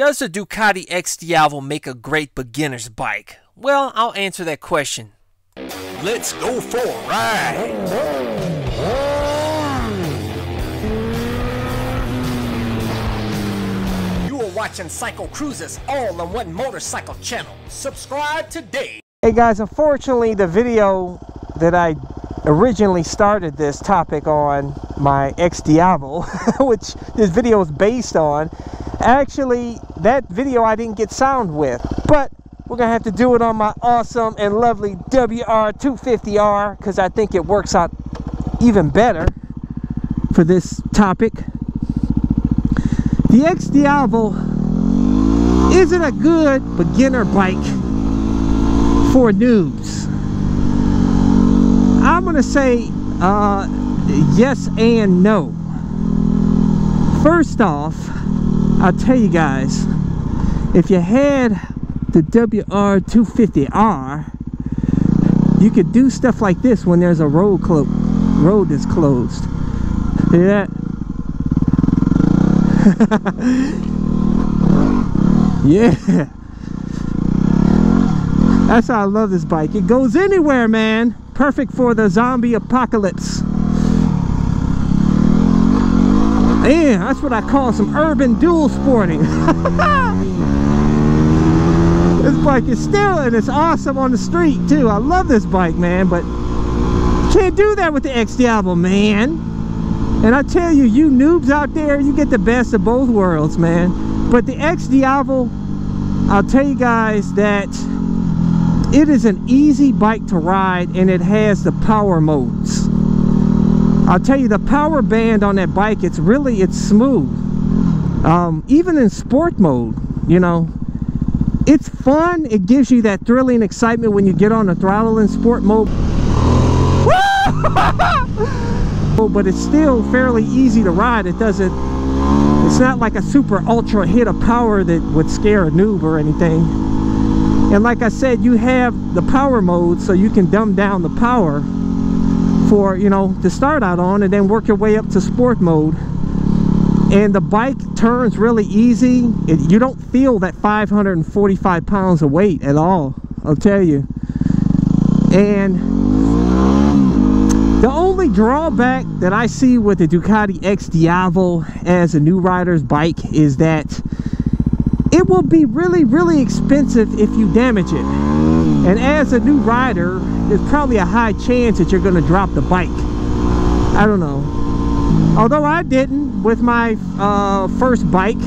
Does the Ducati XDiavel make a great beginner's bike? Well, I'll answer that question. Let's go for a ride! You are watching CycleCruza's all-in-one motorcycle channel. Subscribe today. Hey guys, unfortunately the video that I originally started this topic on, my XDiavel, which this video is based on, actually that video I didn't get sound with, but we're gonna have to do it on my awesome and lovely WR250R because I think it works out even better for this topic. The XDiavel isn't a good beginner bike for noobs. I'm gonna say yes and no. First off, I'll tell you guys, if you had the WR250R, you could do stuff like this when there's a road is closed. See that? Yeah. That's how I love this bike. It goes anywhere, man. Perfect for the zombie apocalypse. Man, that's what I call some urban dual sporting. This bike is still, and it's awesome on the street too. I love this bike, man, but you can't do that with the XDiavel, man. And I tell you, you noobs out there, you get the best of both worlds, man. But the XDiavel, I'll tell you guys that it is an easy bike to ride, and it has the power modes. I'll tell you, the power band on that bike, it's smooth. Even in sport mode, you know, it's fun. It gives you that thrilling excitement when you get on the throttle in sport mode. But it's still fairly easy to ride. It's not like a super ultra hit of power that would scare a noob or anything. And like I said, you have the power mode, so you can dumb down the power for, you know, to start out on, and then work your way up to sport mode. And the bike turns really easy. You don't feel that 545 pounds of weight at all, I'll tell you. And the only drawback that I see with the Ducati XDiavel as a new rider's bike is that it will be really, really expensive if you damage it. And as a new rider, there's probably a high chance that you're going to drop the bike. I don't know. Although I didn't with my first bike.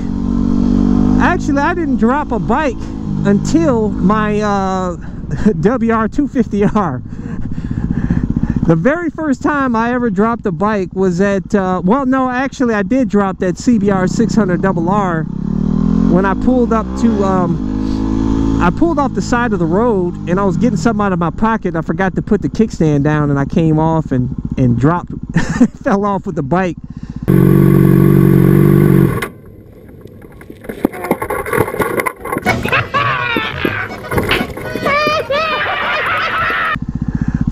Actually, I didn't drop a bike until my WR250R. The very first time I ever dropped a bike was at, well, no, actually I did drop that CBR 600RR when I pulled up to, I pulled off the side of the road and I was getting something out of my pocket. I forgot to put the kickstand down and I came off and dropped, fell off with the bike.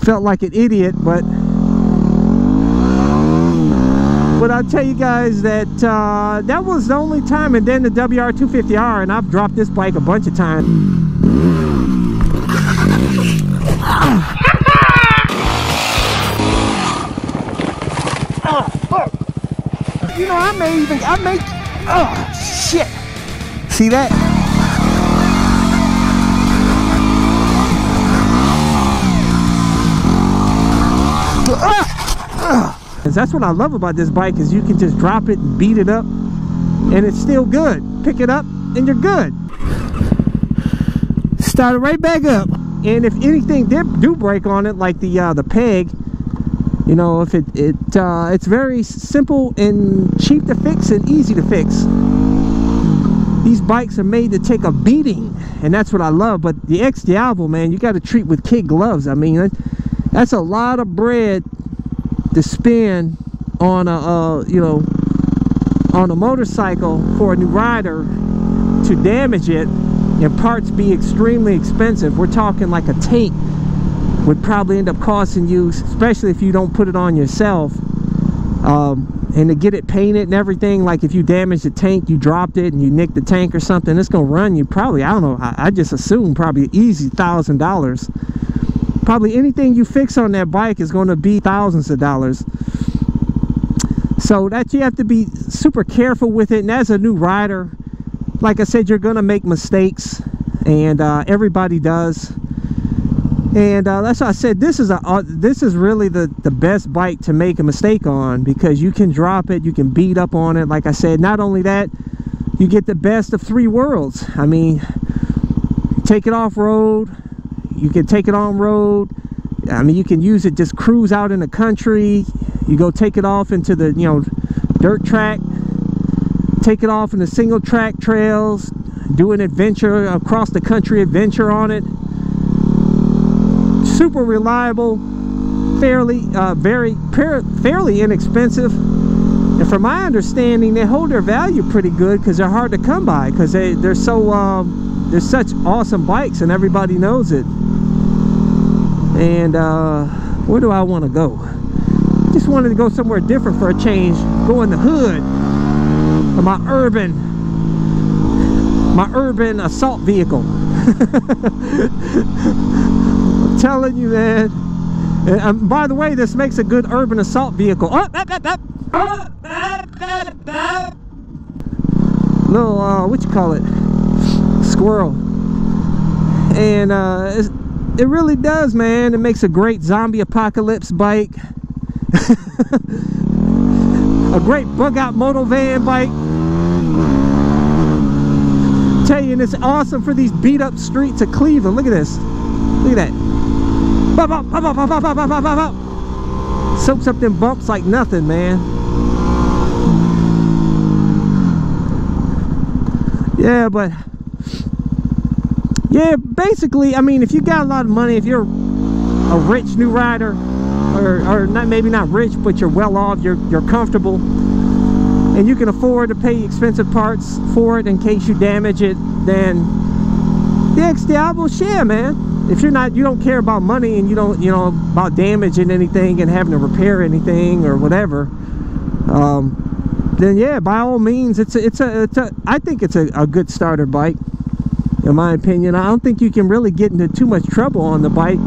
Felt like an idiot, but I'll tell you guys that that was the only time. And then the WR250R, and I've dropped this bike a bunch of times. Oh, fuck. You know, I may, oh shit, see that? That's what I love about this bike, is you can just drop it and beat it up and it's still good. Pick it up and you're good. Start it right back up. And if anything do break on it, like the peg, you know, if it's very simple and cheap to fix and easy to fix. These bikes are made to take a beating, and that's what I love. But the XDiavel, man, you got to treat with kid gloves. I mean, that's a lot of bread to spend on a you know, on a motorcycle for a new rider. To damage it and parts be extremely expensive. We're talking like a tank would probably end up costing you, especially if you don't put it on yourself, and to get it painted and everything, like if you damage the tank, you dropped it and you nicked the tank or something, it's gonna run you probably, I don't know, I just assume probably easy $1,000. Probably anything you fix on that bike is going to be thousands of dollars. So that you have to be super careful with it. And as a new rider, like I said, you're going to make mistakes, and everybody does. And that's why I said this is really the best bike to make a mistake on, because you can drop it, you can beat up on it. Like I said, not only that, you get the best of 3 worlds. I mean, take it off road, you can take it on road. I mean, you can use it, just cruise out in the country. You go take it off into the, you know, dirt track, take it off in the single track trails, do an adventure, across the country adventure on it. Super reliable, fairly inexpensive, and from my understanding, they hold their value pretty good because they're hard to come by, because they're such awesome bikes and everybody knows it. And where do I want to go? Just wanted to go somewhere different for a change. Go in the hood of my urban assault vehicle. I'm telling you, man. And by the way, this makes a good urban assault vehicle. Little what you call it? Squirrel. And it really does, man. It makes a great zombie apocalypse bike. A great bug out moto van bike. Tell you, and it's awesome for these beat up streets of Cleveland. Look at this. Look at that. Bop, bop, bop, bop, bop, bop, bop, bop, bop. Soaks up them bumps like nothing, man. Yeah, but yeah, basically, I mean, if you got a lot of money, if you're a rich new rider, or not, maybe not rich, but you're well off, you're comfortable, and you can afford to pay expensive parts for it in case you damage it, then the XDiavel, share, man. If you're not, you don't care about money, and you don't, you know, about damaging anything and having to repair anything or whatever, then yeah, by all means, I think it's a good starter bike, in my opinion. I don't think you can really get into too much trouble on the bike.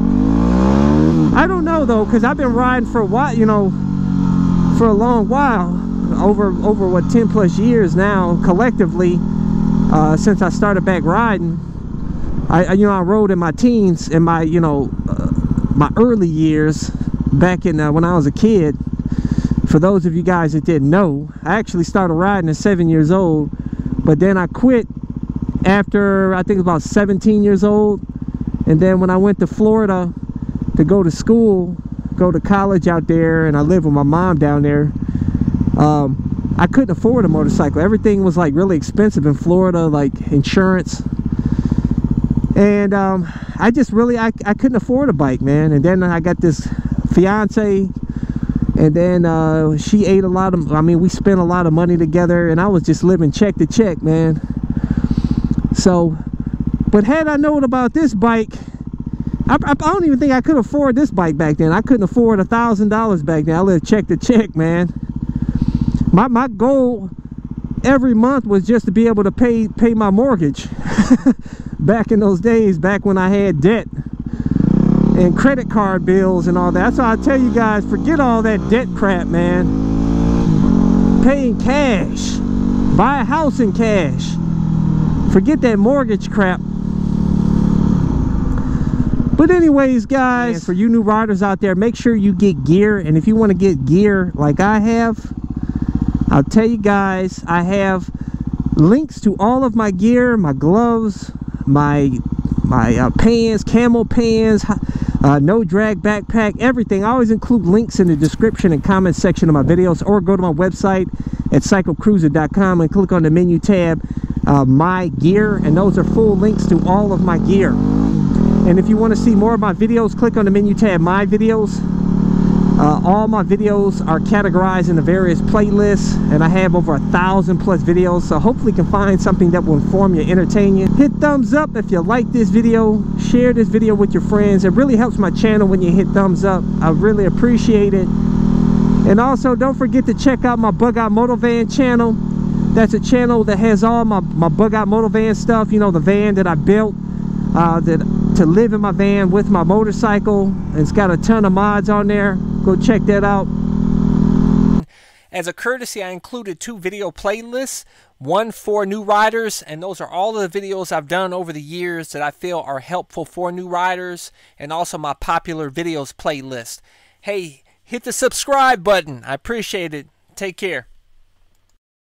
I don't know though, because I've been riding for a while, you know, for a long while, over what, 10 plus years now collectively, since I started back riding. I rode in my teens, in my, you know, my early years back in when I was a kid. For those of you guys that didn't know, I actually started riding at 7 years old, but then I quit after, I think, about 17 years old. And then when I went to Florida to go to school, go to college out there, and I lived with my mom down there, I couldn't afford a motorcycle. Everything was like really expensive in Florida, like insurance. And I just really, I couldn't afford a bike, man. And then I got this fiance, and then she ate a lot of, I mean, we spent a lot of money together, and I was just living check to check, man. So, but had I known about this bike, I don't even think I could afford this bike back then. I couldn't afford $1,000 back then. I lived check to check, man. My goal every month was just to be able to pay my mortgage. Back in those days, back when I had debt and credit card bills and all that. That's why I tell you guys, forget all that debt crap, man. Pay in cash. Buy a house in cash. Forget that mortgage crap. But anyways, guys, for you new riders out there, make sure you get gear. And if you want to get gear like I have, I'll tell you guys, I have links to all of my gear, my gloves, my pants, camel pants, no drag backpack, everything. I always include links in the description and comment section of my videos, or go to my website at CycleCruza.com and click on the menu tab, my gear, and those are full links to all of my gear. And if you want to see more of my videos, click on the menu tab, my videos. All my videos are categorized into various playlists, and I have over 1,000 plus videos, so hopefully you can find something that will inform you, entertain you. Hit thumbs up if you like this video. Share this video with your friends. It really helps my channel when you hit thumbs up. I really appreciate it. And also, don't forget to check out my Bug Out Motovan channel. That's a channel that has all my Bug Out Motovan stuff. You know, the van that I built to live in my van with my motorcycle. It's got a ton of mods on there. Go check that out. As a courtesy, I included 2 video playlists, one for new riders, and those are all of the videos I've done over the years that I feel are helpful for new riders, and also my popular videos playlist. Hey, hit the subscribe button. I appreciate it. Take care.